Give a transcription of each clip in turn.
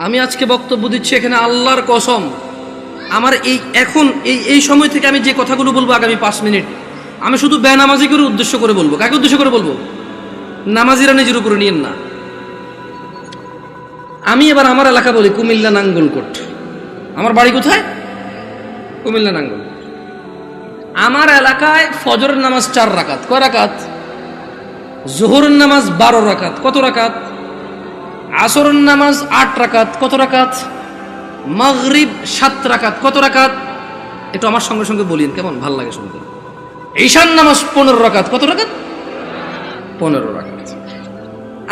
আমি আজকে বক্তব্য দিচ্ছি এখানে আল্লাহর কসম, আমার এই সময় থেকে আমি যে কথাগুলো বলবো আগামী 5 মিনিট, আমি শুধু বেনামাজিকে উদ্দেশ্য করে বলবো। কাকে উদ্দেশ্য করে বলবো? নামাজিরা নিজের উপরে নিয়েন না। আমি এবার আমার এলাকা বলি, কুমিল্লা নাঙ্গলকোট। আমার বাড়ি কোথায়? কুমিল্লা নাঙ্গলকোট। আমার এলাকায় ফজরের নামাজ 4 রাকাত। কয় রাকাত? জোহরের নামাজ 12 রাকাত। কত রাকাত? আসরের নামাজ 8 রাকাত। কত রাকাত? মাগরিব 7 রাকাত। কত রাকাত? একটু আমার সঙ্গে সঙ্গে বলিন, কেমন ভাল লাগে শুনতে। ঈশান নামাজ 15 রাকাত। কত রাকাত? 15 রাকাত।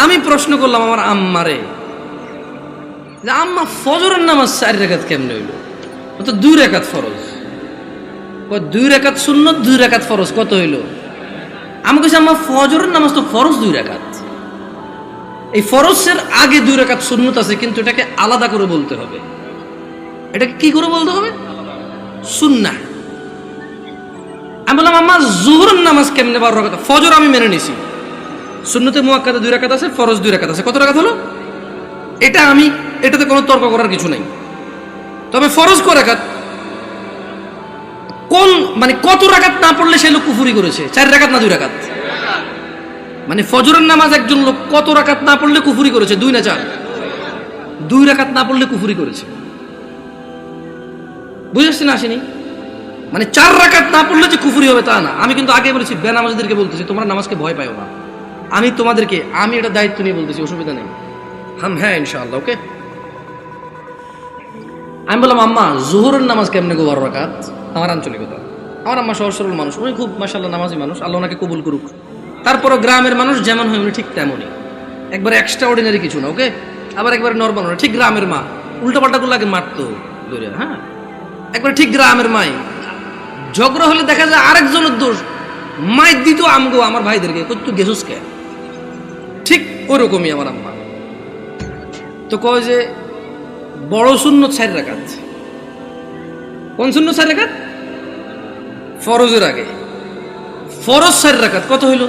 আমি প্রশ্ন করলাম আমার আম্মারে, যে আম্মা ফজরের নামাজ 4 রাকাত কেমনে হইল? তো 2 রাকাত ফরজ। 2 রাকাত সুন্নত, 2 রাকাত ফরজ। কত হইল? আমি কইছি আম্মা ফজরের নামাজ তো ফরজ 2 রাকাত। এই ফরজের আগে 2 রাকাত সুন্নত আছে, কিন্তু এটাকে আলাদা করে বলতে হবে। এটাকে কি করে বলতে হবে? সুন্নাহ। আমি বললাম আম্মা জোহরের নামাজ কেমনে 12 রাকাত? ফজর আমি মেনে নিছি, সুন্নতে মুআক্কাদা 2 রাকাত আছে, ফরজ 2 রাকাত আছে। কত রাকাত হলো? এটাতে কোনো তর্ক করার কিছু নাই। তবে ফরজ কয় রাকাত? মানে কত রাকাত না পড়লে সে লোক কুফরি করেছে? 4 রাকাত না 2 রাকাত? মানে ফজরের নামাজ একজন লোক কত রাকাত না পড়লে কুফরি করেছে? 2 না 4? 2 রাকাত না পড়লে কুফরি করেছে। বুঝেছি না? আসেনি? মানে 4 রাকাত না পড়লে যে কুফরি হবে তা না। আমি কিন্তু আগে বলেছি, বেনামাজিদেরকে বলতেছি, তোমরা নামাজকে ভয় পাও না। আমি এটা দায়িত্ব নিয়ে বলতেছি, অসুবিধা নেই। হ্যাঁ ইনশাআল্লাহ, ওকে। আমি বললাম আম্মা জোহরের নামাজ কেমনে গো 12 রাকাত? আমার আঞ্চলিকতা। আমার আম্মা সহজ সরল মানুষ, উনি খুব মাশাআল্লাহ নামাজি মানুষ, আল্লাহ ওনাকে কবুল করুক। তারপরও গ্রামের মানুষ যেমন হয় উনি ঠিক তেমনই, একবারে এক্সট্রা অর্ডিনারি কিছু না, ওকে। আবার একবারে নরমাল না, ঠিক গ্রামের মা। উল্টাপাল্টা গুলো আগে মারতো ধরে, হ্যাঁ, একবারে ঠিক গ্রামের মাই। ঝগড়া হলে দেখা যায় আরেকজনের দোষ, মাইর দিত আমগো আমার ভাইদেরকে, তুই গেছুস কে? ঠিক ওরকমই আমার আম্মা। তো কয় যে বড় সুন্নত 4 রাকাত। কোন সুন্নত 4 রাকাত? ফরজের আগে। ফরজ 4 রাকাত। কত হইল?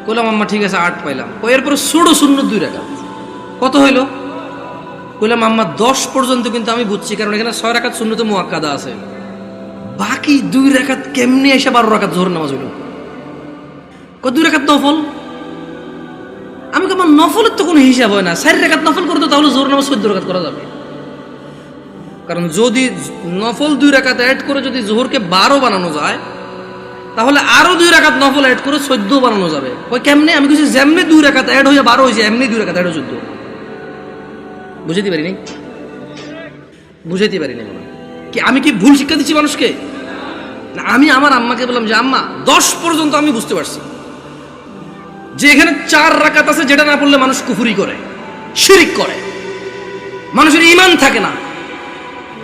কইলাম আম্মা ঠিক আছে 8 পাইলাম। এরপরে ছোট সুন্নত 2 রাকাত। কত হইল? কইলাম আম্মা 10 পর্যন্ত কিন্তু আমি বুঝছি, কারণ এখানে 6 রাকাত সুন্নতে মুআক্কাদা আছে। বাকি 2 রাকাত কেমনে এসে 12 রাকাত জোহর নামাজ হইল? 2 রাকাত নফল। আমি আমার নফলের তো কোনো হিসাব হয় না। 4 রাকাত নফল করতো তাহলে জোহর নামাজ 14 রাকাত করা যাবে। কারণ যদি নফল 2 রাকাত অ্যাড করে যদি জোহরকে 12 বানানো যায়, তাহলে আরো 2 রাকাত নফল অ্যাড করে 14 বানানো যাবে। ওই কেমনে? আমি কিছু যেমনি 2 রাকাত অ্যাড হয়ে 12 হয়েছে, এমনি 2 রাকাত অ্যাড হয়ে 14। বুঝাইতে পারিনি মনে কি? আমি কি ভুল শিক্ষা দিচ্ছি মানুষকে? না, আমি আমার আম্মাকে বললাম যে আম্মা 10 পর্যন্ত আমি বুঝতে পারছি যে এখানে 4 রাকাত আছে, যেটা না পড়লে মানুষ কুফরি করে, শিরিক করে, মানুষের ঈমান থাকে না,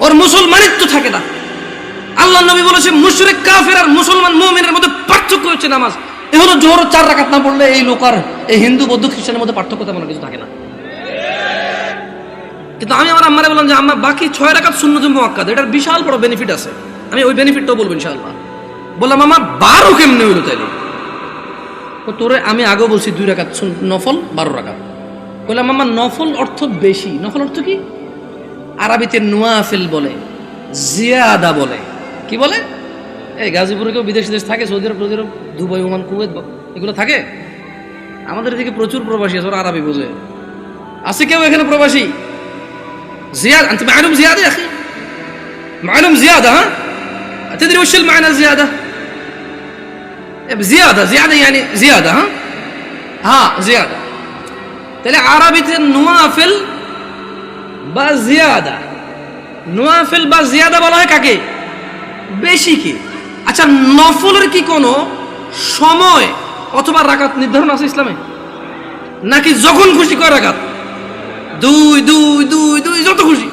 ওর মুসলমানিত্ব থাকে না। আল্লাহ নবী বলেছে মুশরিক কাফের আর মুসলমান মুমিনের মধ্যে পার্থক্য হচ্ছে নামাজ। এ হলো জোহর 4 রাকাত না পড়লে এই লোক আর এই হিন্দু বৌদ্ধ খ্রিস্টানের মধ্যে পার্থক্য তেমন কিছু থাকে না। কিন্তু আমি আমার আম্মারে বললাম যে আম্মা বাকি 6 রাকাত সুন্নতে মুআক্কাদা, এটার বিশাল বড় বেনিফিট আছে, আমি ওই বেনিফিটটাও বলবো ইনশাআল্লাহ। বললাম আম্মা 12 কেমনে হইলো তাইলে? তোরে আমি আগেও বলছি 2 রাকাত নফল 12 রাকাত। বললাম আম্মা নফল অর্থ বেশি। নফল অর্থ কি? আরবিতে নওয়াফিল বলে, জিয়াদা বলে। কি বলে? এই গাজীপুরে কেউ বিদেশ থাকে, সৌদি আরব, দুবাই, ওমান, কুয়েত, এগুলো থাকে। আমাদের এদিকে প্রচুর প্রবাসী আছে, ওরা আরবি বোঝে। আছে কেউ এখানে প্রবাসী? زيادة أنت معلوم زيادة يا أخي؟ معلوم زيادة؟ ها؟ تدري وش المعنى الزيادة؟ زيادة يعني زيادة. ها زيادة. تلاقي عربية النوافل بزيادة. نوافل بزيادة বলা হয় কাকে? বেশি কি? আচ্ছা, নফলের কি কোনো সময় অথবা রাকাত নির্ধারণ আছে ইসলামে? নাকি যখন খুশি কয় রাকাত? 2 যত খুশি,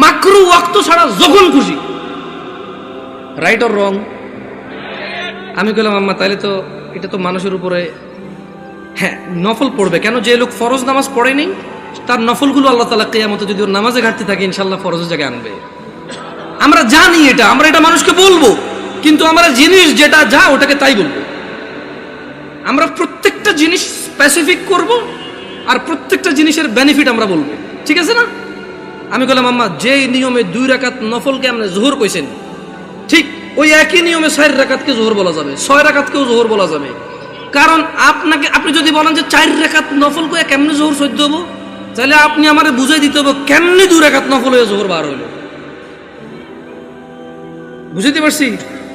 মাকরু ওয়াক্ত ছাড়া যখন খুশি। Right or wrong? আমি বললাম আম্মা তাহলে তো এটা তো মানুষের উপরে, হ্যাঁ নফল পড়বে কেন? যে লোক ফরজ নামাজ পড়েনি তার নফলগুলো আল্লাহ তাআলা কিয়ামতে যদি ওর নামাজে ঘাটতি থাকে ইনশাআল্লাহ ফরজের জায়গায় আনবে। আমরা জানি এটা, আমরা এটা মানুষকে বলবো, কিন্তু আমরা জিনিস যেটা ওটাকে তাই বলবো। আমরা প্রত্যেকটা জিনিস স্পেসিফিক করব, আর প্রত্যেকটা জিনিসের বেনিফিট আমরা বলবো, ঠিক আছে না? আমি বললাম আম্মা যে নিয়মে 2 রাকাত নফলকে আপনি জোহর কইছেন, ঠিক ওই একই নিয়মে 4 রাকাতকে জোহর বলা যাবে, 6 রাকাতকেও জোহর বলা যাবে। কারণ আপনি যদি বলেন যে 4 রাকাত নফল কয়ে কেমনে জোহর সহ্য হবো, তাহলে আপনি আমারে বুঝাই দিতে হবে কেমনে 2 রাকাত নফল হয়ে জোহর বার হইল। বুঝাইতে পারছি?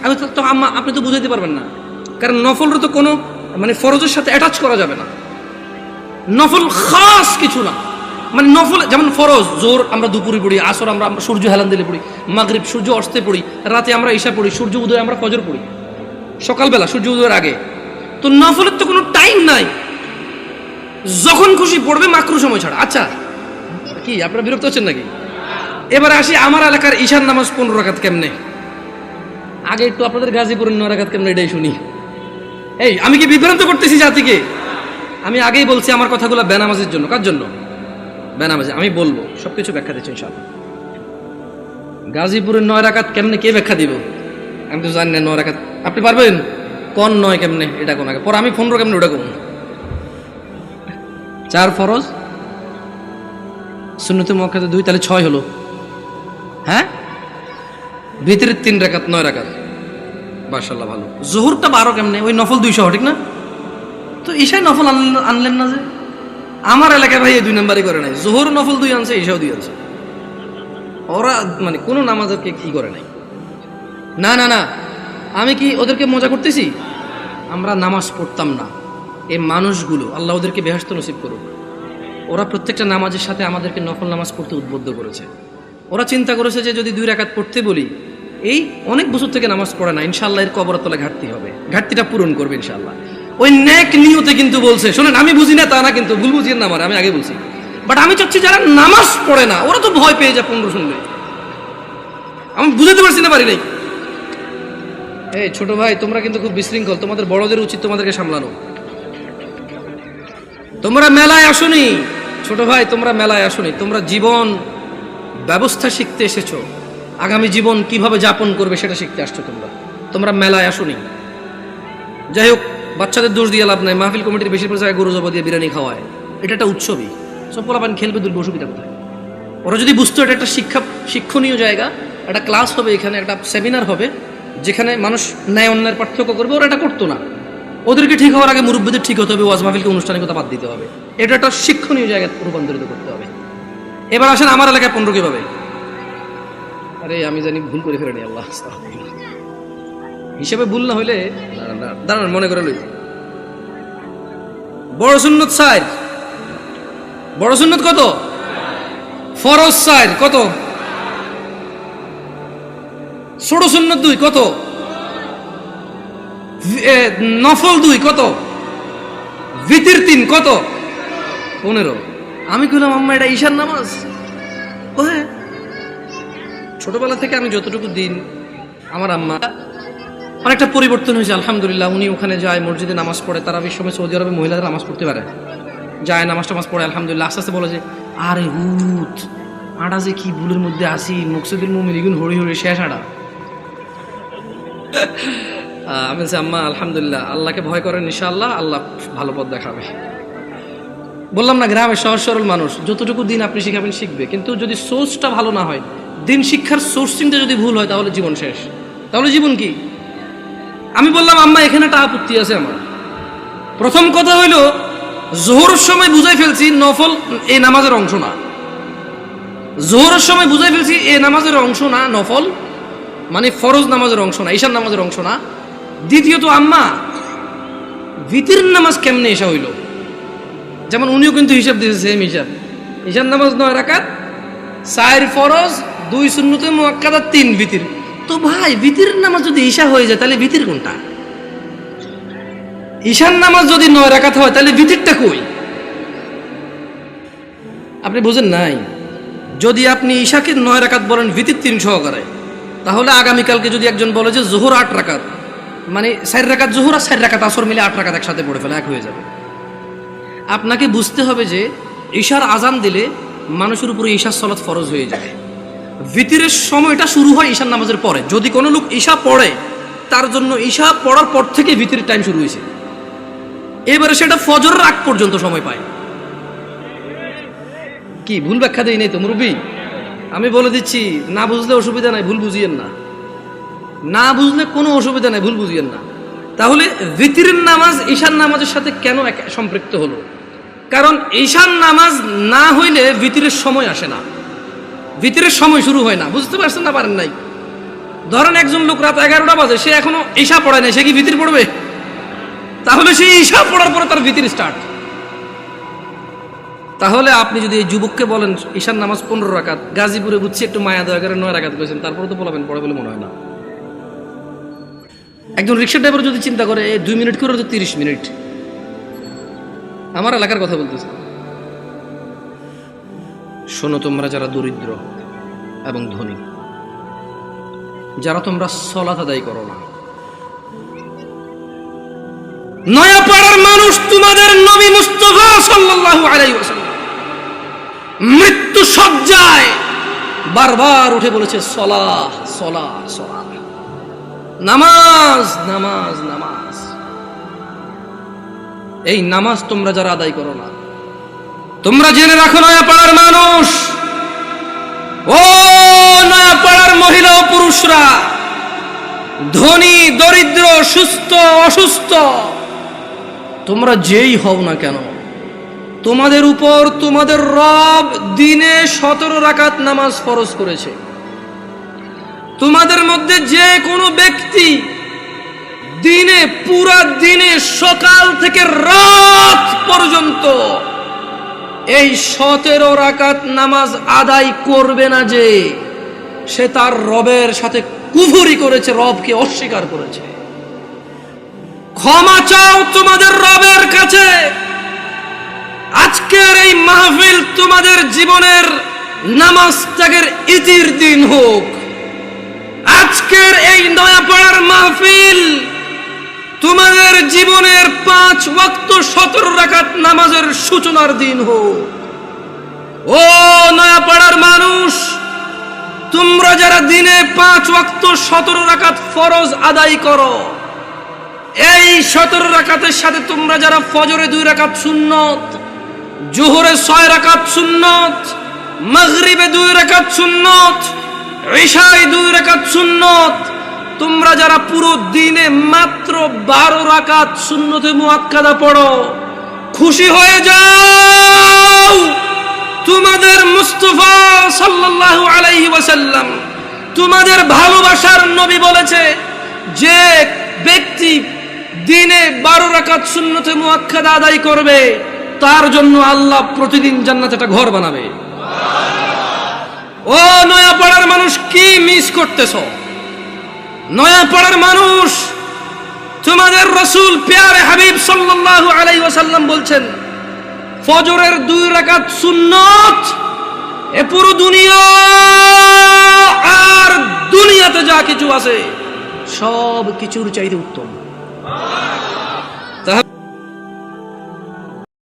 আমি তো আম্মা আপনি তো বুঝাইতে পারবেন না, কারণ নফলের তো কোনো মানে ফরজের সাথে অ্যাটাচ করা যাবে না। নফল খাস কিছু না, মানে নফল যেমন ফরজ জোর আমরা দুপুরে পড়ি, আসর আমরা সূর্য হেলান দিলে পড়ি, মাগরিব সূর্য অস্তে পড়ি, রাতে আমরা ঈশা পড়ি, সূর্য উদয় আমরা ফজর পড়ি, সকালবেলা সূর্য উদয়ের আগে। তো নফলের তো কোনো টাইম নাই, যখন খুশি পড়বে মাকরু সময় ছাড়া। আচ্ছা কি আপনারা বিরক্ত হচ্ছেন নাকি? এবার আসি আমার এলাকার ঈশার নামাজ 15 রাকাত কেমনে। আগে একটু আপনাদের গাজীপুরের 9 রাকাত কেমনে এটাই শুনি। এই আমি কি বিভ্রান্ত করতেছি জাতিকে? আমি আগেই বলছি আমার কথাগুলো বেনামাজের জন্য। কার জন্য? বেনামাজি। আমি বলবো সবকিছু ব্যাখ্যা দিচ্ছি ইনশাআল্লাহ। গাজীপুরের 9 রাকাত কেমনে কে ব্যাখ্যা দিব? আমি তো জানি না 9 রাকাত। আপনি পারবেন কোন 9 কেমনে এটা কোন আগে, পরে আমি 15 কেমনে ওটা কোন। 4 ফরজ, সুন্নতে মুআক্কাদা 2, তাহলে 6 হলো। হ্যাঁ, ভিতরের 3 রাকাত 9 রাকাত। মাশাআল্লাহ ভালো। জোহরটা 12 কেমনে? ওই নফল 200 ঠিক না? তো ঈশায় নফল আনলেন না যে? আমার এলাকায় ভাই এই 2 নাম্বারই করে নাই, জোহর নফল 2 আনছে, ঈশাও 2 আনছে। ওরা মানে কোনো নামাজকে কি করে নাই। না না না, আমি কি ওদেরকে মজা করতেছি? আমরা নামাজ পড়তাম না, এই মানুষগুলো আল্লাহ ওদেরকে বেহেশত নসিব করুক, ওরা প্রত্যেকটা নামাজের সাথে আমাদেরকে নফল নামাজ পড়তে উদ্বুদ্ধ করেছে। ওরা চিন্তা করেছে যে যদি 2 রাকাত পড়তে বলি, এই অনেক বছর থেকে নামাজ পড়ে না, ইনশাআল্লাহ এর কবরের তলায় ঘাটতি হবে, ঘাটতিটা পূরণ করবে ইনশাআল্লাহ। ওই নেক নিয়তে কিন্তু বলছে। শোনেন, আমি বুঝি না তা না, কিন্তু ভুল বুঝিয়েন না আমার, আমি আগে বলছি। বাট আমি চাচ্ছি যারা নামাজ পড়ে না ওরা তো ভয় পেয়ে যায় 15 শুনলে। আমি বুঝাতে পারছি না, পারি নাই। এই ছোট ভাই তোমরা কিন্তু খুব বিশৃঙ্খল, তোমাদের বড়দের উচিত তোমাদেরকে সামলানো। তোমরা মেলায় আসোনি ছোট ভাই, তোমরা মেলায় আসোনি, তোমরা জীবন ব্যবস্থা শিখতে এসেছো, আগামী জীবন কিভাবে যাপন করবে সেটা শিখতে আসছো। তোমরা মেলায় আসোনি। যাই হোক, বাচ্চাদের দোষ দিয়ে লাভ নাই। মাহফিল কমিটির বেশিরভাগ জায়গায় গরু জবা দিয়ে বিরিয়ানি খাওয়ায়, এটা একটা উৎসবই। সব পোলাপান খেলবে, দুলবে, অসুবিধা কোথায়? ওরা যদি বুঝতো এটা একটা শিক্ষণীয় জায়গা, একটা ক্লাস হবে এখানে, একটা সেমিনার হবে যেখানে মানুষ ন্যায় অন্যায়ের পার্থক্য করবে, ওরা এটা করতো না। ওদেরকে ঠিক হওয়ার আগে মুরব্বীদের ঠিক হতে হবে, ওয়াজ মাহফিলকে অনুষ্ঠানিকতা বাদ দিতে হবে, এটা একটা শিক্ষণীয় জায়গায় রূপান্তরিত করতে হবে। এবার আসেন আমার এলাকায় 15 কিভাবে? আরে আমি জানি ভুল করে ফেলেনি, আল্লাহ হিসেবে ভুল না হইলে দাঁড়ান মনে করে লই। বড় সুন্নত 4, বড় সুন্নত কত? ফরজ 4 কত? ছোট সুন্নত 2 কত? নফল 2 কত? ভিতর 3 কত? 15। আমি কইলাম আম্মা এটা ঈশার নামাজ? ও হ্যাঁ। ছোটবেলা থেকে আমি যতটুকু দিন, আমার আম্মা অনেকটা পরিবর্তন হয়েছে আলহামদুলিল্লাহ। উনি ওখানে যায়, মসজিদে নামাজ পড়ে। তারাবির সময় সৌদি আরবে মহিলারা নামাজ পড়তে পারে, যায় নামাজ টামাজ পড়ে আলহামদুলিল্লাহ। আস্তে আস্তে বলে যে আরে হুত আটা যে কি ভুলের মধ্যে আসি, মকসুদুল মুমিনিন হরি হরি শেষ আটা। আমি বলছি আম্মা আলহামদুলিল্লাহ, আল্লাহকে ভয় করেন, ইনশাআল্লাহ আল্লাহ ভালো পথ দেখাবে। বললাম না, গ্রামের সহজ সরল মানুষ, যতটুকু দিন আপনি শিখাবেন শিখবে, কিন্তু যদি সোর্সটা ভালো না হয়, দিন শিক্ষার সোর্সিংটা যদি ভুল হয়, তাহলে জীবন শেষ। তাহলে জীবন কি? আমি বললাম আম্মা এখানে একটা আপত্তি আছে আমার। প্রথম কথা হইল, জোহরের সময় বুঝাই ফেলছি নফল এই নামাজের অংশ না। জোহরের সময় বুঝাই ফেলছি এই নামাজের অংশ না, নফল মানে ফরজ নামাজের অংশ না, ঈশার নামাজের অংশ না। দ্বিতীয়ত আম্মা ভিতর নামাজ কেমনে এসা হইল? যেমন উনিও কিন্তু হিসাব দিয়েছে সেম হিসাব। ঈশার নামাজ 9 রাকাত, 4 ফরজ, 2 সুন্নতে মুআক্কাদা, 3 ভিতর। তো ভাই ভিতর নামাজ যদি ঈশা হয়ে যায়, তাহলে ভিতর কোনটা? ঈশার নামাজ যদি 9 রাকাত হয়, তাহলে ভিতরটা কই? আপনি বুঝেন নাই? যদি আপনি ঈশাকে 9 রাকাত বলেন ভিতর 3 সহকারে, তাহলে আগামীকালকে যদি একজন বলে যে জোহর 8 রাকাত, মানে 4 রাকাত জোহর আর 4 রাকাত আসর মিলে 8 রাকাত একসাথে পড়ে ফেলে, এক হয়ে যাবে। আপনাকে বুঝতে হবে যে ঈশার আজান দিলে মানুষের উপরে ঈশার সালাত ফরজ হয়ে যায়। ভিতরের সময়টা শুরু হয় ঈশার নামাজের পরে। যদি কোনো লোক ঈশা পড়ে, তার জন্য ঈশা পড়ার পর থেকে ভিতরের টাইম শুরু হয়েছে। এবারে সেটা ফজরের আগ পর্যন্ত সময় পায়। কি ভুল ব্যাখ্যা দেই নাই তো মুরব্বী? আমি বলে দিচ্ছি, না বুঝলে অসুবিধা নাই, ভুল বুঝিয়েন না। না বুঝলে কোনো অসুবিধা নাই, ভুল বুঝিয়েন না। তাহলে ভিতরের নামাজ ঈশান নামাজের সাথে কেন সম্পৃক্ত হলো? কারণ ঈশান নামাজ না হইলে ভিতরের সময় আসে না, ভিতরের সময় শুরু হয় না। বুঝতে পারছেন না পারেন নাই? ধরেন একজন লোক রাত 11টা বাজে, সে এখনো ঈশা পড়ায় নাই, সে কি ভিতর পড়বে? তাহলে সে ঈশা পড়ার পরে তার ভিতর স্টার্ট। তাহলে আপনি যদি এই যুবককে বলেন ঈশান নামাজ 15 রাকাত, গাজীপুরে বুঝছি একটু মায়া দয়া করে 9 রাকাত করেছেন, তারপরে তো বলবেন পড়ে বলে মনে হয় না। একজন রিক্সা ড্রাইভার যদি চিন্তা করে 2 মিনিট করে তো 30 মিনিট। আমার এলাকার কথা বলতেছে। শোনো, তোমরা যারা দরিদ্র এবং ধনী, যারা তোমরা সালাত আদায় করো না, নয়াপাড়ার মানুষ তোমাদের নবী মুস্তাফা সাল্লাল্লাহু আলাইহি ওয়াসাল্লাম মৃত্যু সজ্জায় বারবার উঠে বলেছে সলাহ সলাহ সলাহ, নামাজ নামাজ নামাজ। এই নামাজ তোমরা যারা আদায় করো না, তোমরা জেনে রাখো নয়াপাড়ার মানুষ, ও নয়াপাড়ার মহিলা ও পুরুষরা, ধনী দরিদ্র, সুস্থ অসুস্থ, তোমরা যেই হও না কেন, তোমাদের উপর তোমাদের রব দিনে 17 রাকাত নামাজ ফরজ করেছে। তোমাদের মধ্যে যে কোনো ব্যক্তি দিনে, পুরা দিনে সকাল থেকে রাত পর্যন্ত এই 17 রাকাত নামাজ আদায় করবে না, যে সে তার রবের সাথে কুফরি করেছে, রবকে অস্বীকার করেছে। ক্ষমা চাও তোমাদের রবের কাছে। আজকের এই মাহফিল তোমাদের জীবনের নামাজ ত্যাগের ইতির দিন হোক। আজকের এই নয়াপাড়ার মাহফিল তোমাদের জীবনের 5 ওয়াক্ত 17 রাকাত নামাজের সূচনার দিন হোক। ও নয়াপাড়ার মানুষ, তোমরা যারা দিনে 5 ওয়াক্ত 17 রাকাত ফরজ আদায় করো, এই 17 রাকাতের সাথে তোমরা যারা ফজরে 2 রাকাত সুন্নত, জোহরে 6 রাকাত সুন্নত, মাগরিবে 2 রাকাত সুন্নত, ইশায় 2 রাকাত সুন্নত, তোমরা যারা পুরো দিনে মাত্র 12 রাকাত সুন্নতে মুআক্কাদা পড়ো, খুশি হয়ে যাও। তোমাদের মুস্তাফা সাল্লাল্লাহু আলাইহি ওয়াসাল্লাম, তোমাদের ভালোবাসার নবী বলেছে, যে ব্যক্তি দিনে 12 রাকাত সুন্নতে মুআক্কাদা আদায় করবে, তার জন্য আল্লাহ প্রতিদিন জান্নাতে একটা ঘর বানাবে। ও নয়াপাড়ার মানুষ, কি মিস করতেছো? নয়াপাড়ার মানুষ, তোমাদের রাসূল প্যারে হাবিব সাল্লাল্লাহু আলাইহি ওয়াসাল্লাম বলছেন, ফজরের 2 রাকাত সুন্নত এ পুরো দুনিয়া আর দুনিয়াতে যা কিছু আছে সব কিছুর চাইতে উত্তম।